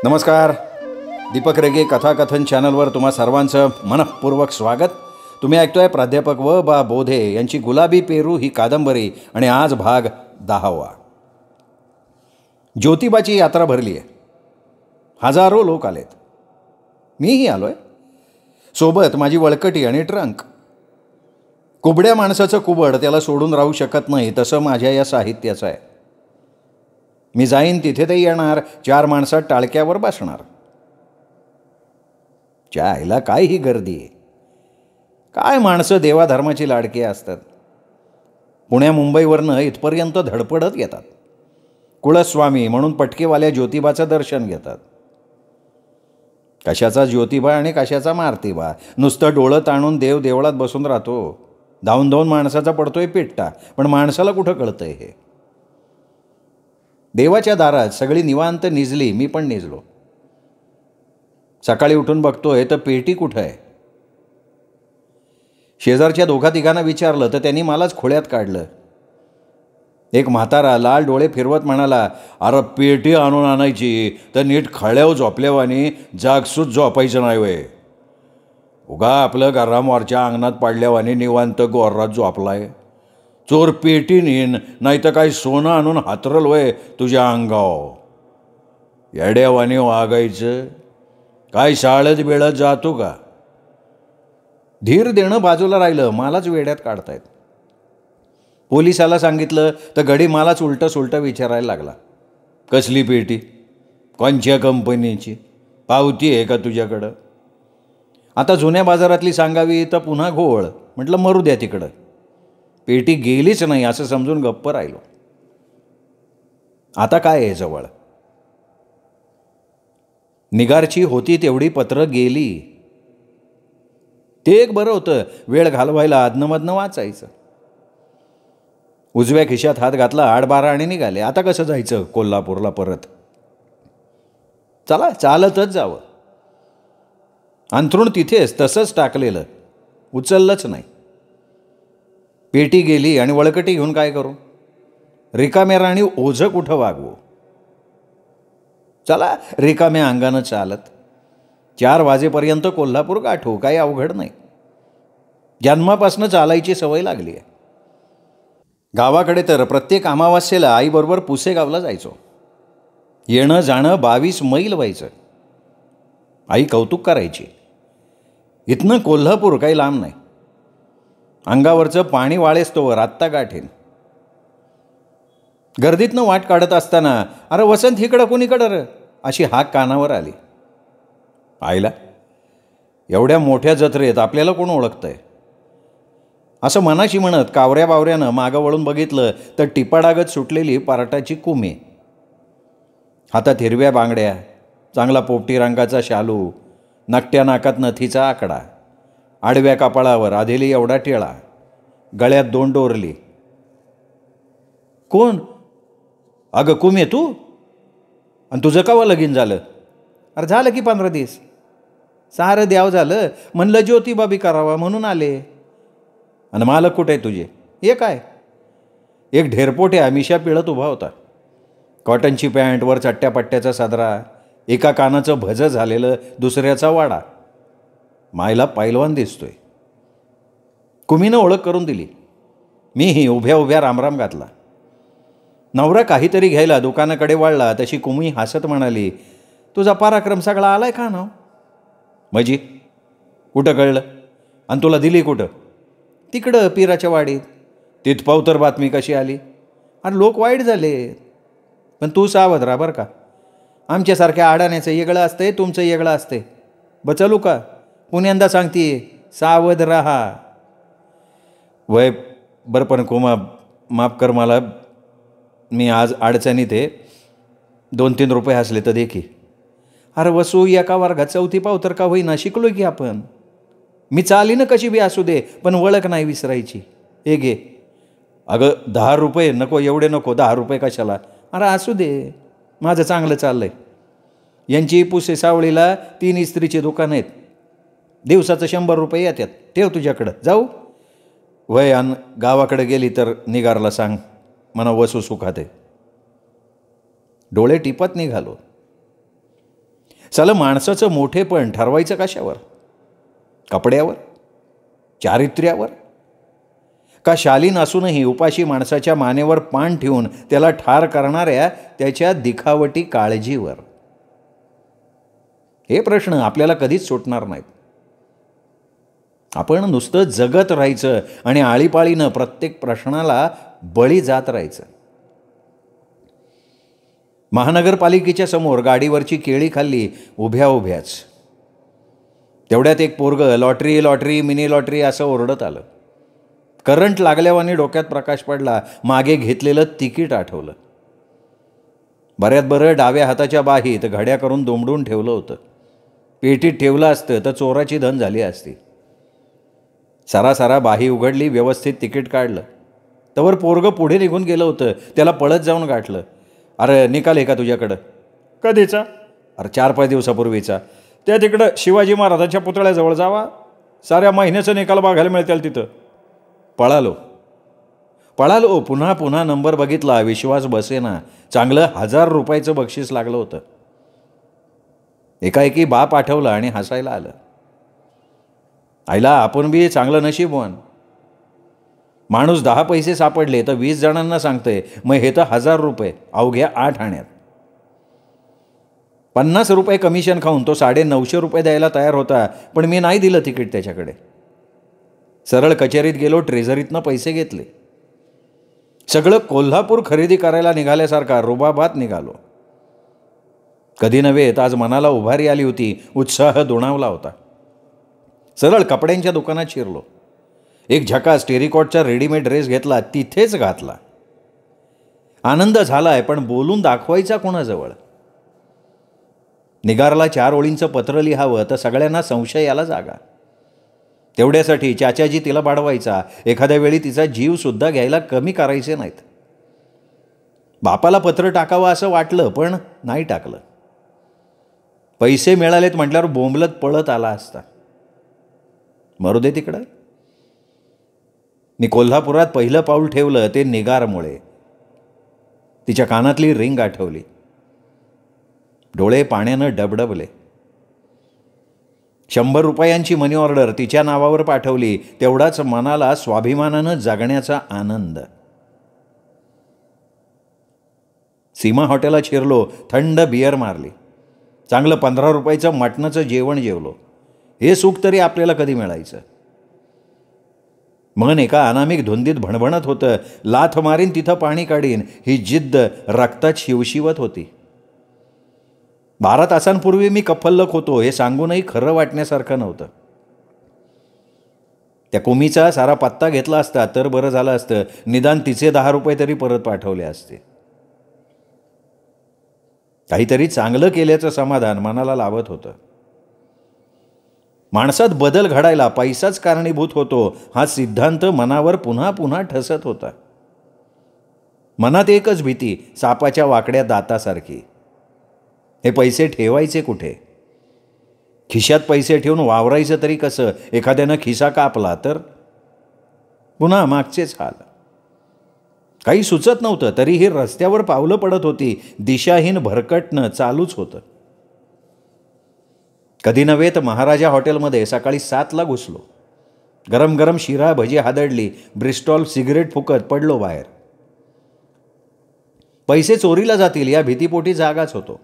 नमस्कार. दीपक रेगे कथाकथन चॅनलवर तुम्हा सर्वांचं मनःपूर्वक स्वागत. तुम्ही ऐकतोय प्राध्यापक व बोधे यांची गुलाबी पेरू ही कादंबरी आणि आज भाग 10वा. ज्योतिबाची यात्रा भरली आहे. हजारो लोक आलेत. मीही आलो आहे. सोबत माझी वळकटी आणि ट्रंक. कुबड्या माणसाचं कुबड त्याला सोडून राहू शकत नाही, तसं माझ्या या साहित्याचं आहे. मी जाईन तिथे ते येणार, 4 माणसात टाळक्यावर बसणार. आईला काय ही गर्दी आहे. काय माणसं देवाधर्माची लाडकी असतात. पुण्या मुंबईवरनं इथपर्यंत धडपडत येतात. कुळस्वामी म्हणून पटकेवाल्या ज्योतिबाचं दर्शन घेतात. कशाचा ज्योतिबा आणि कशाचा मारतीबा. नुसतं डोळं ताणून देव देवळात बसून राहतो. धावून धावून माणसाचा पडतोय पिट्टा, पण माणसाला कुठं कळतंय हे. देवाच्या दारात सगळी निवांत निजली. मी पण निजलो. सकाळी उठून बघतोय तर पेटी कुठं आहे. शेजारच्या दोघा तिघांना विचारलं तर त्यांनी मलाच खोळ्यात काढलं. एक म्हातारा लाल डोळे फिरवत म्हणाला, अरे पेटी आणून आणायची तर नीट खळ्यावर झोपल्यावानी जागसूत झोपायचं नाही वय. उगा आपलं घरामोरच्या अंगणात पाडल्यावानी निवांत गोर्रात झोपलाय. चोर पेटी नेन, नाही तर काही सोनं आणून हातरल वय तुझ्या अंगाव. येड्यावानी वागायचं. काय शाळेत बेळत जातो का. धीर देणं बाजूला राहिलं. मलाच वेड्यात काढतायत. पोलिसाला सांगितलं तर गडी मलाच उलटं सुलटं विचारायला लागला. कसली पेटी, कोणत्या कंपनीची, पावती आहे का तुझ्याकडं. आता जुन्या बाजारातली सांगावी तर पुन्हा घोळ. म्हटलं मरू द्या तिकडं. पेटी गेलीच नाही असं समजून गप्प राहिलो. आता काय आहे जवळ. निगारची होती तेवढी पत्र गेली. ते एक बरं होतं, वेळ घालवायला अदनमधनं वाचायचं. उजव्या खिशात हात घातला, 8-12 आणि निघाले. आता कसं जायचं कोल्हापूरला परत. चला चालतच जावं. अंथरूण तिथेच तसंच टाकलेलं, उचललंच नाही. पेटी गेली आणि वळकटी घेऊन काय करू. रिकाम्या राणी ओझं कुठं वागवू. चला रिकाम्या अंगानं चालत 4 वाजेपर्यंत कोल्हापूर गाठू. काही अवघड नाही. जन्मापासून चालायची सवय लागली आहे. गावाकडे तर प्रत्येक अमावास्येला आईबरोबर पुसेगावला जायचो. येणं जाणं 22 मैल व्हायचं. आई कौतुक करायची. इथनं कोल्हापूर काही लांब नाही. अंगावरचं पाणी वाळेस्तोवर आत्ता गाठेन. गर्दीतनं वाट काढत असताना, अरे वसंत इकडं कोणीकडं र, अशी हाक कानावर आली. आईला एवढ्या मोठ्या जत्रेत आपल्याला कोण ओळखतंय असं मनाशी म्हणत कावऱ्या बावऱ्यानं मागं वळून बघितलं तर टिपाडागत सुटलेली पारटाची कुमी. हातात हिरव्या बांगड्या, चांगला पोपटी रंगाचा शालू, नकट्या नाकात नथीचा आकडा, आडव्या कपाळावर आधेली एवढा टिळा, गळ्यात 2 डोरली. कोण. अगं कुमे तू. आणि तुझं कावा लगीन झालं. अरे झालं की 15 दिवस. सारं द्याव झालं. म्हणलं ज्योतिबाबी करावा म्हणून आले. आणि मालक कुठे आहे तुझे. हे काय. एक ढेरपोट्या मिशा पिळत उभा होता. कॉटनची पॅन्ट, वर चट्ट्या पट्ट्याचा सदरा, एका कानाचं भजं झालेलं, दुसऱ्याचा वाडा. मायला पैलवान दिसतोय. कुमीनं ओळख करून दिली. मीही उभ्या उभ्या रामराम घातला. नवरा काहीतरी घ्यायला दुकानाकडे वळला तशी कुमी हसत म्हणाली, तुझा पराक्रम सगळा आलाय का नाव. मजी कुठं कळलं. आणि तुला दिली कुठं. तिकडं पिराच्या वाडीत. तिथपाव तर बातमी कशी आली. अरे लोक वाईट झाले. पण तू सावध राहा बरं का. आमच्यासारख्या अडाण्याचं येगळं असतंय, तुमचं येगळं असतंय. बचलू का. पुण्यांदा सांगते सावध राहा. वय बरं पण कोमा माफ कर मला. मी आज अडचणीत आहे. 2-3 रुपये हसले तर देखी. अरे वसू एका वर्गात 4थी पावतर का होईना शिकलो की आपण. मी चालीनं कशी बी असू दे, पण वळख नाही विसरायची. हे घे. अगं 10 रुपये नको, एवढे नको. 10 रुपये कशाला. अरे असू दे, माझं चांगलं चाललंय. यांची पुसे सावळीला 3 इस्त्रीचे दुकान आहेत. दिवसाचं 100 रुपये येतात. ठेव तुझ्याकडं. जाऊ. वय आणि गावाकडे गेली तर निगारला सांग, म्हणा वसू सुखात आहे. डोळे टिपत निघालो. सालं माणसाचं मोठेपण ठरवायचं कशावर? कपड्यावर? चारित्र्यावर? का शालीन असूनही उपाशी माणसाच्या मानेवर पान ठेवून त्याला ठार करणाऱ्या त्याच्या दिखावटी काळजीवर? हे प्रश्न आपल्याला कधीच सुटणार नाहीत. आपण नुसतं जगत राहायचं आणि आळीपाळीनं प्रत्येक प्रश्नाला बळी जात राहायचं. महानगरपालिकेच्या समोर गाडीवरची केळी खाल्ली उभ्या उभ्याच. तेवढ्यात एक पोरगं लॉटरी लॉटरी मिनी लॉटरी असं ओरडत आलं. करंट लागल्यावानी डोक्यात प्रकाश पडला. मागे घेतलेलं तिकीट आठवलं. बऱ्यात बरं डाव्या हाताच्या बाहीत घड्या करून दोंबडून ठेवलं होतं. पेटीत ठेवलं असतं तर चोराची धन झाली असती. सरासरा बाही उघडली, व्यवस्थित तिकीट काढलं. तवर पोरगं पुढे निघून गेलं होतं. त्याला पळत जाऊन गाठलं. अरे निकाल आहे का तुझ्याकडं? कधीचा? अरे 4-5 दिवसापूर्वीचा. त्या तिकडं शिवाजी महाराजांच्या पुतळ्याजवळ जावा, साऱ्या महिन्याचं निकाल बघायला मिळतील तिथं. पळालो. पुन्हा पुन्हा नंबर बघितला. विश्वास बसेना. चांगलं 1000 रुपयाचं बक्षीस लागलं होतं. एकाएकी बाप आठवला आणि हसायला आलं. आईला आपण बी चांगलं नशीबवान. माणूस 10 पैसे सापडले तर 20 जणांना सांगतंय, मग हे तर 1000 रुपये अवघ्या 8 आण्यात. 50 रुपये कमिशन खाऊन तो 950 रुपये द्यायला तयार होता, पण मी नाही दिलं तिकीट त्याच्याकडे. सरळ कचेरीत गेलो, ट्रेझरीतनं पैसे घेतले. सगळं कोल्हापूर खरेदी करायला निघाल्यासारखा रुबाबात निघालो. कधी नव्हे आज मनाला उभारी आली होती. उत्साह दुणावला होता. सरळ कपड्यांच्या दुकानात शिरलो. एक झकास टेरिकॉटचा रेडीमेड ड्रेस घेतला, तिथेच घातला. आनंद झालाय, पण बोलून दाखवायचा कोणाजवळ? निगारला 4 ओळींचं पत्र लिहावं तर सगळ्यांना संशय याला जागा. तेवढ्यासाठी चाचाजी तिला बाडवायचा. एखाद्या वेळी तिचा जीवसुद्धा घ्यायला कमी करायचे नाहीत. बापाला पत्र टाकावं असं वाटलं, पण नाही टाकलं. पैसे मिळालेत म्हटल्यावर बोंबलत पळत आला असता. मरू दे तिकडं. मी कोल्हापुरात पहिलं पाऊल ठेवलं ते निगारमुळे. तिच्या कानातली रिंग आठवली. डोळे पाण्यानं डबडबले. 100 रुपयांची मनी ऑर्डर तिच्या नावावर पाठवली. तेवढाच मनाला स्वाभिमानानं जगण्याचा आनंद. सीमा हॉटेलात शिरलो. थंड बियर मारली. चांगलं 15 रुपयाचं मटणाचं जेवण जेवलो. हे सुख तरी आपल्याला कधी मिळायचं? मन एका अनामिक धुंदीत भणभणत होतं. लाथ मारीन तिथं पाणी काढीन ही जिद्द रक्तात शिवशिवत होती. 12 तासांपूर्वी मी कफल्लक होतो हे सांगूनही खरं वाटण्यासारखं नव्हतं. त्या कुमीचा सारा पत्ता घेतला असता तर बरं झालं असतं. निदान तिचे 10 रुपये तरी परत पाठवले असते. काहीतरी चांगलं केल्याचं समाधान मनाला लाभत होतं. माणसात बदल घडायला पैसाच कारणीभूत होतो हा सिद्धांत मनावर पुन्हा पुन्हा ठसत होता. मनात एकच भीती, सापाच्या वाकड्या दातासारखी. हे पैसे ठेवायचे कुठे? खिशात पैसे ठेवून वावरायचं तरी कसं? एखाद्यानं खिसा कापला तर पुन्हा मागचेच हाल. काही सुचत नव्हतं, तरीही रस्त्यावर पावलं पडत होती. दिशाहीन भरकटणं चालूच होतं. कधी नव्हे तर महाराजा हॉटेलमध्ये सकाळी 7ला घुसलो. गरम गरम शिरा भजी हादडली. ब्रिस्टॉल सिगरेट फुकत पडलो बाहेर. पैसे चोरीला जातील या भीतीपोटी जागाच होतो.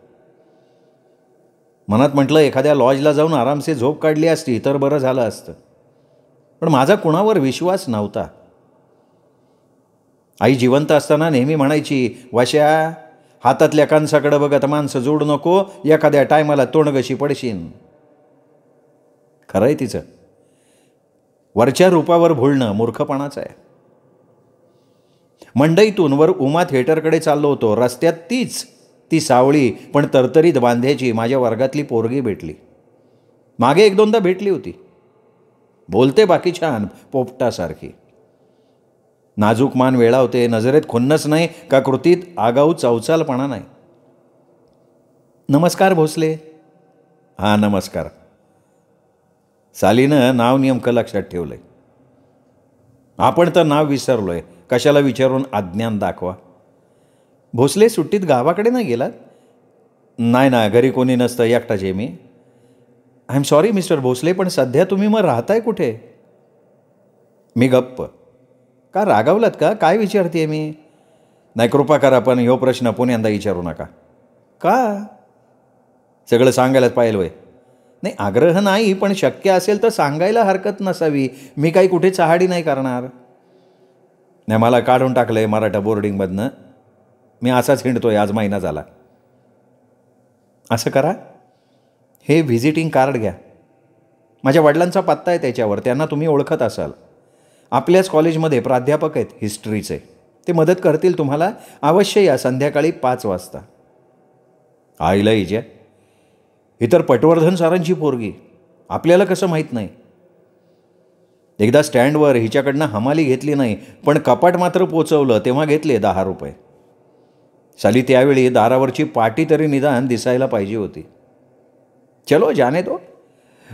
मनात म्हटलं एखाद्या लॉजला जाऊन आरामसे झोप काढली असती तर बरं झालं असतं. पण माझा कुणावर विश्वास नव्हता. आई जिवंत असताना नेहमी म्हणायची, वश्या हातातल्या कणसाकडे बघत माणसं जोडू नको, एखाद्या टायमाला तोंडगशी पडशीन. खरं आहे तिचं. वरच्या रूपावर भुलणं मूर्खपणाचं आहे. मंडईतून वर उमा थिएटरकडे चाललो होतो. रस्त्यात ती सावळी पण तरतरीत बांध्याची माझ्या वर्गातली पोरगी भेटली. मागे 1-2दा भेटली होती. बोलते बाकी छान, पोपटासारखी. नाजूक मान वेळावते. नजरेत खुन्नस नाही का कृतीत आगाऊ चवचालपणा नाही. नमस्कार भोसले. हां नमस्कार. सालीनं नाव नेमकं लक्षात ठेवलंय. आपण तर नाव विसरलोय. कशाला विचारून अज्ञान दाखवा. भोसले सुट्टीत गावाकडे नाही गेलात? नाही ना, घरी कोणी नसतं, एकटाच आहे मी. I am sorry mister Bhosale, पण सध्या तुम्ही मग राहताय कुठे? मी गप्प. का रागावलात का? काय विचारते मी? नाही, कृपा करा, पण ह्यो प्रश्न पुण्यांदा विचारू नका. का? सगळं सांगायलाच पाहिलं वय? नाही, आग्रह नाही, पण शक्य असेल तर सांगायला हरकत नसावी. मी काही कुठे चहाडी नाही करणार. नाही, मला काढून टाकलं आहे मराठा बोर्डिंगमधनं. मी असाच हिंडतोय, आज महिना झाला. असं करा, हे व्हिजिटिंग कार्ड घ्या. माझ्या वडिलांचा पत्ता आहे त्याच्यावर, त्यांना तुम्ही ओळखत असाल. आपल्याच कॉलेजमध्ये प्राध्यापक आहेत हिस्ट्रीचे, ते मदत करतील तुम्हाला. अवश्य या संध्याकाळी 5 वाजता. आईला हिच्या, ही तर पटवर्धन सरांची पोरगी, आपल्याला कसं माहीत नाही. एकदा स्टँडवर हिच्याकडनं हमाली घेतली नाही, पण कपाट मात्र पोचवलं तेव्हा घेतले 10 रुपये. साली त्यावेळी दारावरची पाटी तरी निदान दिसायला पाहिजे होती. चलो जाने दो,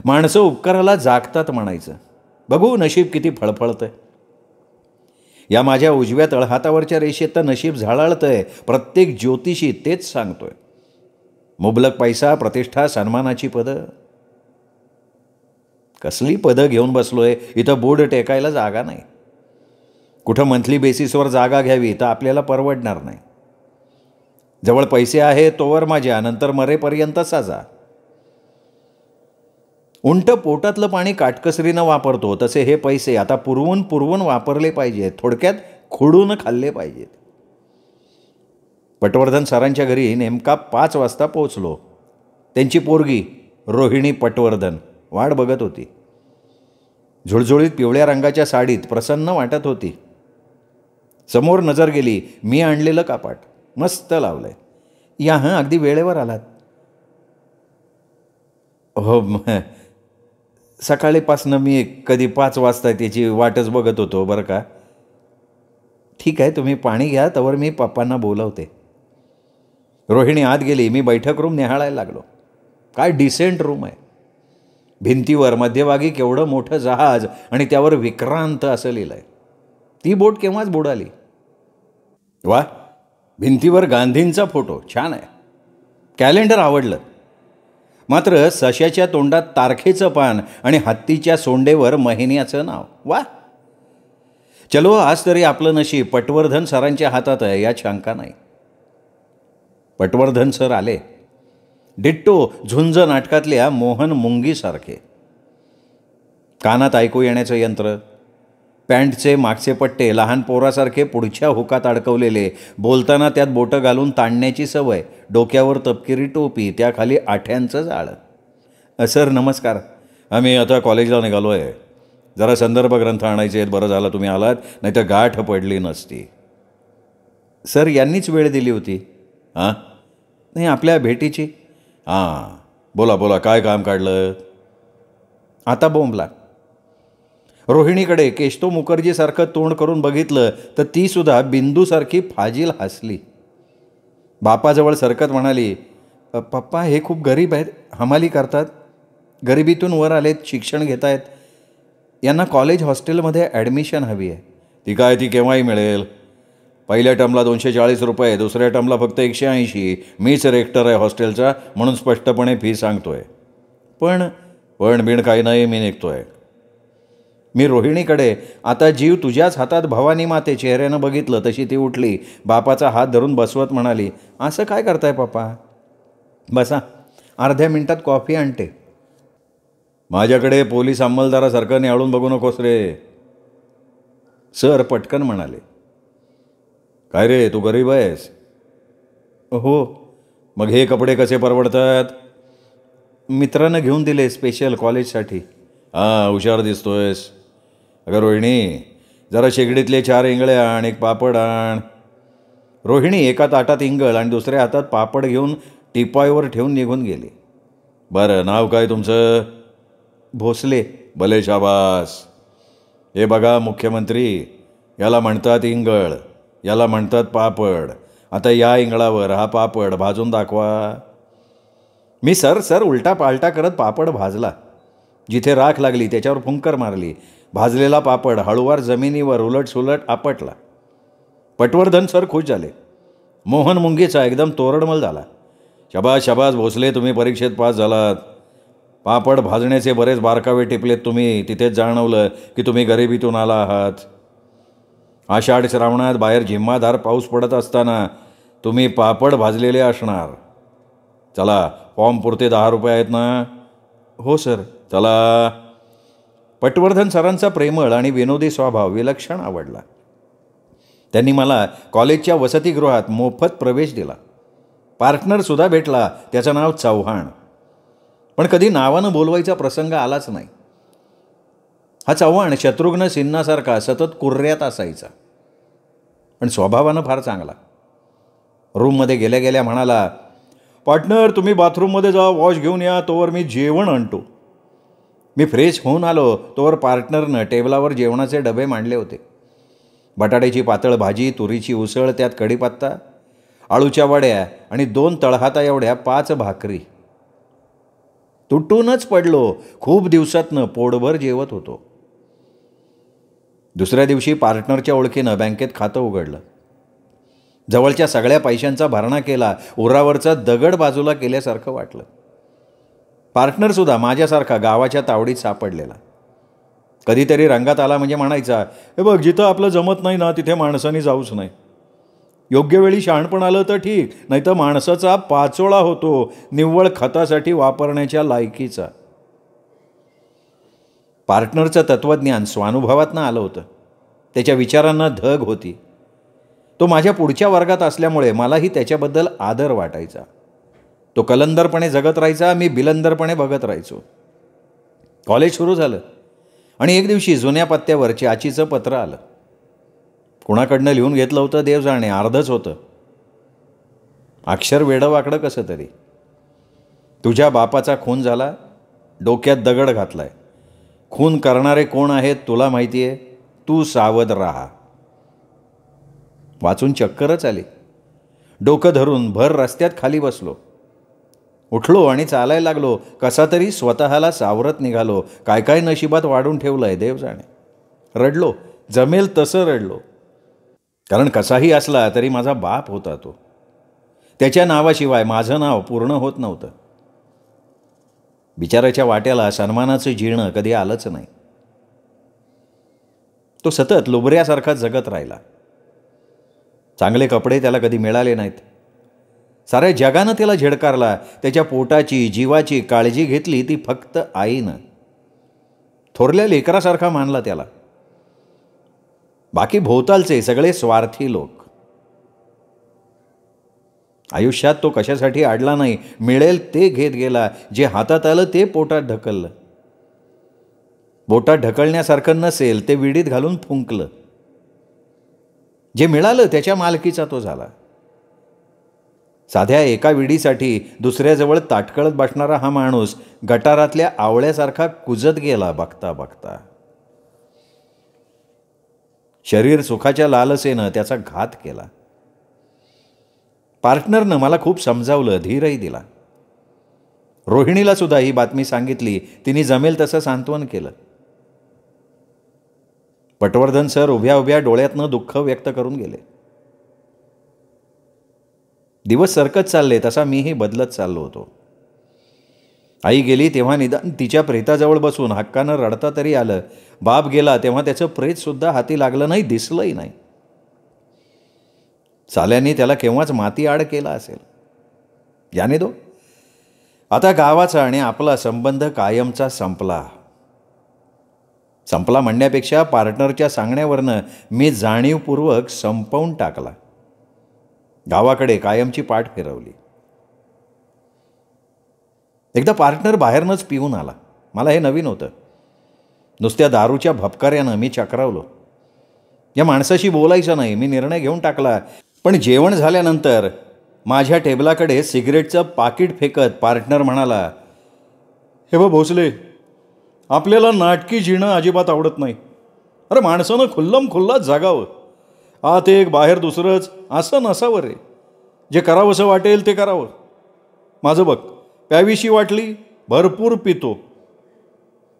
माणसं उपकाराला जागतात म्हणायचं. बघू नशीब किती फळफळतंय. या माझ्या उजव्या तळहातावरच्या रेषेत तर नशीब झाळाळतंय. प्रत्येक ज्योतिषी तेच सांगतोय. मुबलक पैसा, प्रतिष्ठा, सन्मानाची पदं. कसली पदं घेऊन बसलोय, इथं बोर्ड टेकायला जागा नाही. कुठं मंथली बेसिसवर जागा घ्यावी तर आपल्याला परवडणार नाही. जवळ पैसे आहे तोवर माझ्या, नंतर मरेपर्यंत साजा. उंट पोटातलं पाणी काटकसरीनं वापरतो तसे हे पैसे आता पुरवून पुरवून वापरले पाहिजेत. थोडक्यात खोडून खाल्ले पाहिजेत. पटवर्धन सरांच्या घरी नेमका 5 वाजता पोचलो. त्यांची पोरगी रोहिणी पटवर्धन वाट बघत होती. झुळझुळीत पिवळ्या रंगाच्या साडीत प्रसन्न वाटत होती. समोर नजर गेली, मी आणलेलं कापाट मस्त लावलंय. या हां, अगदी वेळेवर आलात. हो, सकाळीपासनं मी कधी 5 वाजता त्याची वाटच बघत होतो बरं का. ठीक आहे, तुम्ही पाणी घ्या, तवर मी पप्पांना बोलवते. रोहिणी आत गेली. मी बैठक रूम निहाळायला लागलो. काय डिसेंट रूम आहे. भिंतीवर मध्यभागी केवढं मोठं जहाज आणि त्यावर विक्रांत असं लिहिलं आहे. ती बोट केव्हाच बुडाली. वा, भिंतीवर गांधींचा फोटो छान आहे. कॅलेंडर आवडलं. मात्र सश्याच्या तोंडात तारखेचं पान आणि हत्तीच्या सोंडेवर महिन्याचं नाव. वा, चलो, आज तरी आपलं नशीब पटवर्धन सरांच्या हातात आहे यात शंका नाही. पटवर्धन सर आले. डिट्टो झुंज नाटकातल्या मोहन मुंगीसारखे. कानात ऐकू येण्याचं यंत्र, पॅन्टचे मागचे पट्टे लहान पोरासारखे पुढच्या हुकात अडकवलेले, बोलताना त्यात बोटं घालून ताणण्याची सवय, डोक्यावर तपकिरी टोपी, त्याखाली आठ्यांचं जाळं. सर नमस्कार, आम्ही आता कॉलेजला निघालो आहे. जरा संदर्भ ग्रंथ आणायचे आहेत. बरं झालं तुम्ही आलात, नाही तर गाठ पडली नसती. सर यांनीच वेळ दिली होती. हां, नाही, आपल्या भेटीची. हां, बोला बोला, काय काम काढलं? आता बोंबला. रोहिणीकडे केशतो मुखर्जीसारखं तोंड करून बघितलं तर तीसुद्धा बिंदूसारखी फाजील हसली. बापाजवळ सरकत म्हणाली, पप्पा हे खूप गरीब आहेत, हमाली करतात, गरिबीतून वर आलेत, शिक्षण घेत आहेत. यांना कॉलेज हॉस्टेलमध्ये ॲडमिशन हवी आहे. ती काय, ती केव्हाही मिळेल. पहिल्या टर्मला 240 रुपये, दुसऱ्या टर्मला फक्त 180. मीच रेक्टर आहे हॉस्टेलचा, म्हणून स्पष्टपणे फी सांगतोय. पण बिण काही नाही, मी निघतोय. मी रोहिणीकडे, आता जीव तुझ्याच हातात भवानी माते चेहऱ्यानं बघितलं तशी ती उठली. बापाचा हात धरून बसवत म्हणाली, असं काय करताय पप्पा? बसा, अर्ध्या मिनिटात कॉफी आणते. माझ्याकडे पोलीस अंमलदारासारखं निहाळून बघू नकोस रे. सर पटकन म्हणाले. काय रे, तू गरीब आहेस? हो. मग हे कपडे कसे परवडतात? मित्रानं घेऊन दिले स्पेशल कॉलेजसाठी. हां, हुशार दिसतोयस. अगं रोहिणी, जरा शेगडीतले 4 इंगळ्या आण, एक पापड आण. रोहिणी एका ताटात इंगळ आणि दुसऱ्या हातात पापड घेऊन टिपायवर ठेवून निघून गेली. बरं, नाव काय तुमचं? भोसले. भले शाबास. हे बघा मुख्यमंत्री, याला म्हणतात इंगळ, याला म्हणतात पापड. आता या इंगळावर हा पापड भाजून दाखवा. मी सर उलटा पालटा करत पापड भाजला. जिथे राख लागली त्याच्यावर फुंकर मारली. भाजलेला पापड हळूवार जमिनीवर उलटसुलट आपटला. पटवर्धन सर खुश झाले. मोहन मुंगीचा एकदम तोरडमल झाला. शबाज शबाज भोसले, तुम्ही परीक्षेत पास झालात. पापड भाजण्याचे बरेच बारकावे टिपलेत तुम्ही. तिथेच जाणवलं की तुम्ही गरिबीतून आला आहात. आषाढ श्रावणात बाहेर झिम्माधार पाऊस पडत असताना तुम्ही पापड भाजलेले असणार. चला, फॉर्म पुरते 10 रुपये आहेत ना? हो सर. चला. पटवर्धन सरांचा प्रेमळ आणि विनोदी स्वभाव विलक्षण आवडला. त्यांनी मला कॉलेजच्या वसतिगृहात मोफत प्रवेश दिला. पार्टनरसुद्धा भेटला, त्याचं नाव चव्हाण. पण कधी नावानं बोलवायचा प्रसंग आलाच नाही. हा चव्हाण शत्रुघ्न सिन्हासारखा सतत कुर्ऱ्यात असायचा, पण स्वभावानं फार चांगला. रूममध्ये गेल्या गेल्या म्हणाला, पार्टनर तुम्ही बाथरूममध्ये जा, वॉश घेऊन या, तोवर मी जेवण आणतो. मी फ्रेश होऊन आलो तोवर पार्टनरनं टेबलावर जेवणाचे डबे मांडले होते. बटाट्याची पातळ भाजी, तुरीची उसळ, त्यात कढीपत्ता, आळूच्या वड्या आणि 2 तळहाता एवढ्या 5 भाकरी. तुटूनच पडलो. खूप दिवसातनं पोटभर जेवत होतो. दुसऱ्या दिवशी पार्टनरच्या ओळखीनं बँकेत खातं उघडलं. जवळच्या सगळ्या पैशांचा भरणा केला. उरावरचा दगड बाजूला केल्यासारखं वाटलं. पार्टनरसुद्धा माझ्यासारखा गावाच्या तावडीत सापडलेला. कधीतरी रंगात आला म्हणजे म्हणायचा, हे बघ, जिथं आपलं जमत नाही ना तिथे माणसाने जाऊच नाही. योग्य वेळी शहाणपण आलं तर ठीक, नाही तर माणसाचा पाचोळा होतो, निव्वळ खतासाठी वापरण्याच्या लायकीचा. पार्टनरचं तत्त्वज्ञान स्वानुभवातनं आलं होतं. त्याच्या विचारांना धग होती. तो माझ्या पुढच्या वर्गात असल्यामुळे मलाही त्याच्याबद्दल आदर वाटायचा. तो कलंदरपणे जगत राहायचा, मी बिलंदरपणे बघत राहायचो. कॉलेज सुरू झालं आणि एक दिवशी जुन्या पत्त्यावर चाचीचं पत्र आलं. कुणाकडनं लिहून घेतलं होतं देव जाणे, अर्धच होतं. अक्षर वेडंवाकडं कसं तरी. तुझ्या बापाचा खून झाला, डोक्यात दगड घातलाय. खून करणारे कोण आहेत तुला माहिती आहे, तू सावध राहा. वाचून चक्करच आली. डोकं धरून भर रस्त्यात खाली बसलो. उठलो आणि चालायला लागलो. कसा तरी स्वतःला सावरत निघालो. काय काय नशिबात वाढून ठेवलं आहे देव जाणे. रडलो, जमेल तसं रडलो. कारण कसाही असला तरी माझा बाप होता तो. त्याच्या नावाशिवाय माझं नाव पूर्ण होत नव्हतं. बिचाराच्या वाट्याला सन्मानाचं जिणं कधी आलंच नाही. तो सतत लुबऱ्यासारखा जगत राहिला. चांगले कपडे त्याला कधी मिळाले नाहीत. साऱ्या जगानं त्याला झिडकारला. त्याच्या पोटाची, जीवाची काळजी घेतली ती फक्त आईनं. थोरल्या लेकरासारखा मानला त्याला. बाकी भोवतालचे सगळे स्वार्थी लोक. आयुष्यात तो कशासाठी अडला नाही. मिळेल ते घेत गेला. जे हातात आलं ते पोटात ढकललं. बोटात ढकलण्यासारखं नसेल ते विडीत घालून फुंकलं. जे मिळालं त्याच्या मालकीचा तो झाला. साध्या एका विडीसाठी दुसऱ्याजवळ ताटकळत बसणारा हा माणूस गटारातल्या आवळ्यासारखा कुजत गेला बघता बघता. शरीर सुखाच्या लालसेनं त्याचा घात केला. पार्टनरनं मला खूप समजावलं, धीरही दिला. रोहिणीला सुद्धा ही बातमी सांगितली. तिने जमेल तसं सांत्वन केलं. पटवर्धन सर उभ्या उभ्या डोळ्यातनं दुःख व्यक्त करून गेले. दिवस सरकत चालले तसा मीही बदलत चाललो होतो. आई गेली तेव्हा निदान तिच्या प्रेताजवळ बसून हक्कानं रडता तरी आलं. बाप गेला तेव्हा त्याचं प्रेतसुद्धा हाती लागलं नाही, दिसलंही नाही. साल्यानी त्याला केव्हाच माती आड केला असेल. याने दो आता गावाचा आणि आपला संबंध कायमचा संपला. संपला म्हणण्यापेक्षा पार्टनरच्या सांगण्यावरनं मी जाणीवपूर्वक संपवून टाकला. गावाकडे कायमची पाठ फिरवली. एकदा पार्टनर बाहेरनंच पिऊन आला. मला हे नवीन होतं. नुसत्या दारूच्या भपकाऱ्यानं मी चक्रावलो. या माणसाशी बोलायचं नाही मी निर्णय घेऊन टाकला. पण जेवण झाल्यानंतर माझ्या टेबलाकडे सिगरेटचं पाकिट फेकत पार्टनर म्हणाला, हे बघ भोसले, आपल्याला नाटकी जिणं अजिबात आवडत नाही. अरे माणसानं खुल्लम खुल्ला जागावं. आत एक बाहेर दुसरंच असं नसावं रे. जे करावंसं वाटेल ते करावं. माझं बघ, प्यावीशी वाटली भरपूर पितो.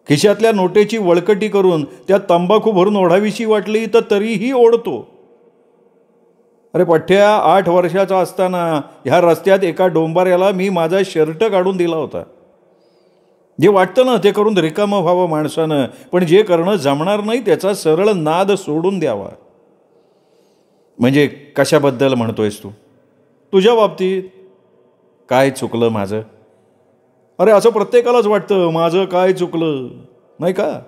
खिशातल्या नोटेची वळकटी करून त्यात तंबाखू भरून ओढावीशी वाटली तर तरीही ओढतो. अरे पठ्ठ्या, 8 वर्षाचा असताना ह्या रस्त्यात एका डोंबाऱ्याला मी माझा शर्ट काढून दिला होता. जे वाटतं ना ते करून रिकामं व्हावं माणसानं, पण जे करणं जमणार नाही त्याचा सरळ नाद सोडून द्यावा. म्हणजे कशाबद्दल म्हणतोयस तू? तुझ्या बाबतीत काय चुकलं माझं? अरे असं प्रत्येकालाच वाटतं माझं काय चुकलं, नाही का?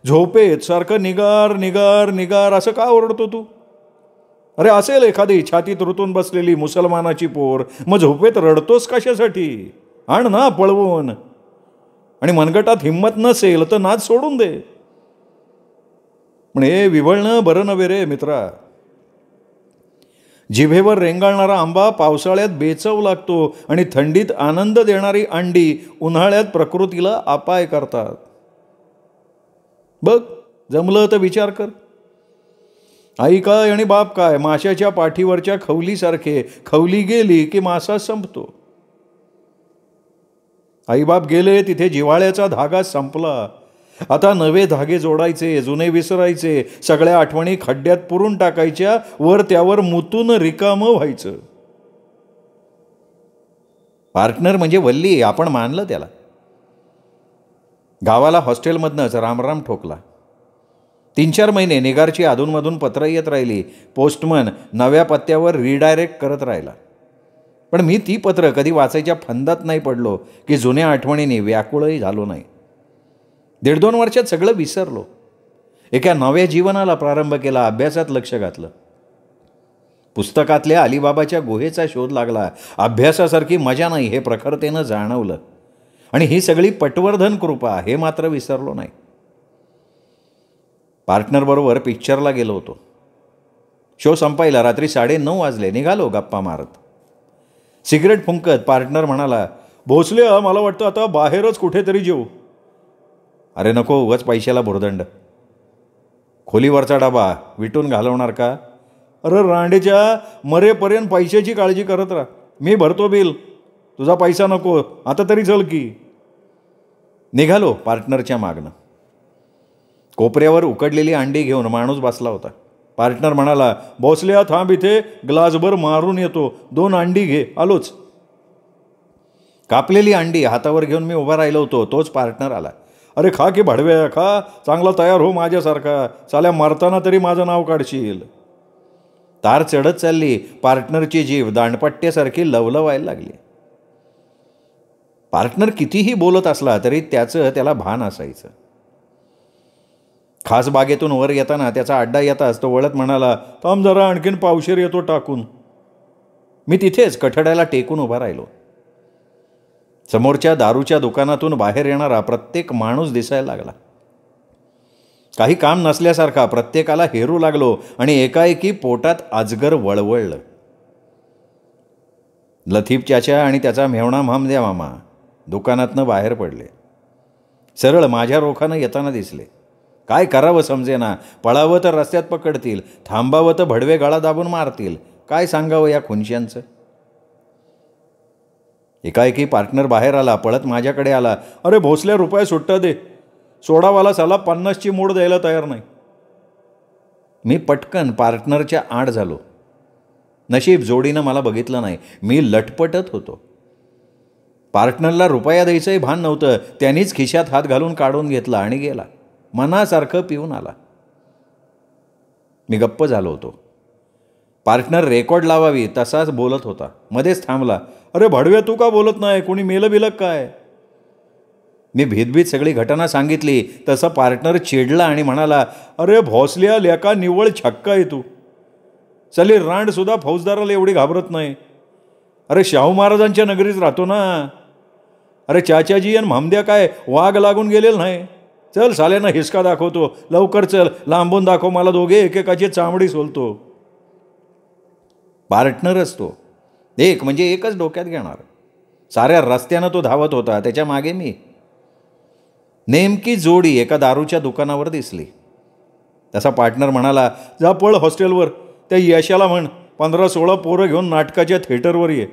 झोपेत सारखं निगार निगार निगार असं का ओरडतो तू? अरे असेल एखादी छातीत रुतून बसलेली मुसलमानाची पोर, मग झोपेत रडतोस कशासाठी? आण ना पळवून. आणि मनगटात हिंमत नसेल तर नाद सोडून दे. पण हे विव्हळणं बरं नव्हे रे मित्रा. जिभेवर रेंगाळणारा आंबा पावसाळ्यात बेचव लागतो आणि थंडीत आनंद देणारी अंडी उन्हाळ्यात प्रकृतीला अपाय करतात. बघ, जमलं तर विचार कर. आई काय आणि बाप काय, माशाच्या पाठीवरच्या खवलीसारखे. खवली गेली की मासा संपतो. आईबाप गेले तिथे जिव्हाळ्याचा धागा संपला. आता नवे धागे जोडायचे, जुने विसरायचे, सगळ्या आठवणी खड्ड्यात पुरून टाकायच्या, वर त्यावर मुतून रिकामं व्हायचं. पार्टनर म्हणजे वल्ली, आपण मानलं त्याला. गावाला हॉस्टेलमधनंच रामराम ठोकला. 3-4 महिने निगारची अधूनमधून पत्र येत राहिली. पोस्टमन नव्या पत्त्यावर रिडायरेक्ट करत राहिला. पण मी ती पत्र कधी वाचायच्या फंदात नाही पडलो की जुन्या आठवणींनी व्याकुळही झालो नाही. 1.5-2 वर्षात सगळं विसरलो. एका नव्या जीवनाला प्रारंभ केला. अभ्यासात लक्ष घातलं. पुस्तकातल्या अलिबाबाच्या गुहेचा शोध लागला. अभ्यासासारखी मजा नाही हे प्रखरतेनं जाणवलं. आणि ही सगळी पटवर्धन कृपा हे मात्र विसरलो नाही. पार्टनरबरोबर पिक्चरला गेलो होतो. शो संपायला रात्री 9:30 वाजले. निघालो गप्पा मारत. सिगरेट फुंकत पार्टनर म्हणाला, भोसले मला वाटतं आता बाहेरच कुठेतरी जेऊ. अरे नको, उगाच पैशाला भुर्दंड. खोलीवरचा डबा विटून घालवणार का? अरे रांडेच्या, मरेपर्यंत पैशाची काळजी करत राहा. मी भरतो बिल, तुझा पैसा नको. आता तरी चल की. निघालो पार्टनरच्या मागणं. कोपऱ्यावर उकडलेली अंडी घेऊन माणूस बसला होता. पार्टनर म्हणाला, भोसल्या थांब इथे, ग्लासभर मारून येतो. 2 अंडी घे, आलोच. कापलेली अंडी हातावर घेऊन मी उभा राहिलो होतो. तोच पार्टनर आला. अरे खा की भडव्या, खा, चांगला तयार हो माझ्यासारखा. साल्या मरताना तरी माझं नाव काढशील. तार चढत चालली. पार्टनरची जीभ दांडपट्ट्यासारखी लवलवायला लागली. पार्टनर कितीही बोलत असला तरी त्याला भान असायचं. खास बागेतून वर येताना त्याचा अड्डा येताच तो वळत म्हणाला, थांब जरा, आणखीन पावशेर येतो टाकून. मी तिथेच कठड्याला टेकून उभा राहिलो. समोरच्या दारूच्या दुकानातून बाहेर येणारा प्रत्येक माणूस दिसायला लागला. काही काम नसल्यासारखा प्रत्येकाला हेरू लागलो आणि एकाएकी पोटात अजगर वळवळलं. लतीफ चाचा आणि त्याचा मेवणा महमद्या मामा दुकानातनं बाहेर पडले. सरळ माझ्या रोखानं येताना दिसले. काय करावं समजेना. पळावं तर रस्त्यात पकडतील, थांबावं तर भडवे गळा दाबून मारतील. काय सांगावं या खुंच्यांचं. एकाएकी पार्टनर बाहेर आला, पळत माझ्याकडे आला. अरे भोसल्या, रुपये सुट्टा दे. सोडावाला साला 50ची मूड द्यायला तयार नाही. मी पटकन पार्टनरच्या आड झालो. नशीब जोडीनं मला बघितलं नाही. मी लटपटत होतो. पार्टनरला रुपया द्यायचंही भान नव्हतं. त्यांनीच खिशात हात घालून काढून घेतला आणि गेला. मनासारखं पिऊन आला. मी गप्प झालो होतो. पार्टनर रेकॉर्ड लावावी तसाच बोलत होता. मध्येच थांबला. अरे भडव्या, तू का बोलत नाही? कोणी मेलं बिलं काय? मी भीतभीत सगळी घटना सांगितली. तसा पार्टनर चिडला आणि म्हणाला, अरे भोसल्या लेका, निव्वळ छक्का आहे तू. चली रांडसुद्धा फौजदाराला एवढी घाबरत नाही. अरे शाहू महाराजांच्या नगरीत राहतो ना. अरे चाचाजी आणि महमद्या काय वाघ लागून गेलेलं नाही. चल साल्यानं हिसका दाखवतो. लवकर चल, लांबून दाखव मला. दोघे एकेकाची चामडी सोलतो. पार्टनरच तो. एक म्हणजे एकच डोक्यात घेणार. साऱ्या रस्त्यानं तो धावत होता. त्याच्या मागे मी. नेमकी जोडी एका दारूच्या दुकानावर दिसली. तसा पार्टनर म्हणाला, जा पळ हॉस्टेलवर. त्या यशाला म्हण 15-16 पोरं घेऊन नाटकाच्या थिएटरवर ये.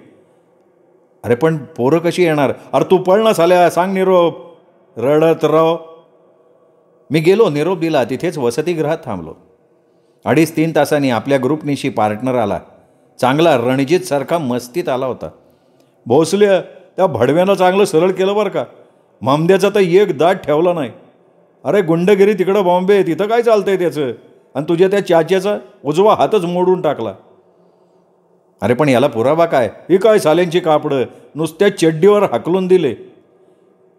अरे पण पोरं कशी येणार? अरे तू पळ ना साल्या, सांग निरोप. रडत राव. मी गेलो, निरोप दिला. तिथेच वसतिगृहात थांबलो. 2.5-3 तासांनी आपल्या ग्रुपनिशी पार्टनर आला. चांगला रणजितसारखा मस्तीत आला होता. भोसल्या, त्या भडव्यानं चांगलं सरळ केलं बरं का. मामद्याचा तर एक दाट ठेवला नाही. अरे गुंडगिरी तिकडं बॉम्बे, तिथं काय चालतंय त्याचं, आणि तुझ्या त्या चाच्याचा उजवा हातच मोडून टाकला. अरे पण याला पुरावा काय? ही काय साल्यांची कापडं, नुसत्या चड्डीवर हाकलून दिले.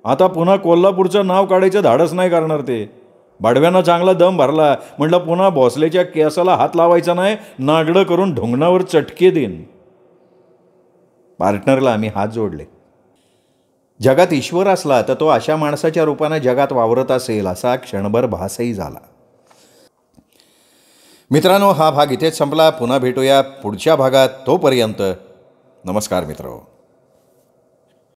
आता पुन्हा कोल्हापूरचं नाव काढायचं धाडस नाही करणार ते. भाडव्यानं चांगला दम भरला. म्हटलं पुन्हा भोसलेच्या केसाला हात लावायचा नाही, नागडं करून ढोंगणावर चटके देईन. पार्टनरला आम्ही हात जोडले. जगात ईश्वर असला तर तो अशा माणसाच्या रूपानं जगात वावरत असेल असा क्षणभर भासही झाला. मित्रांनो, हा भाग इथेच संपला. पुन्हा भेटूया पुढच्या भागात. तोपर्यंत नमस्कार मित्र.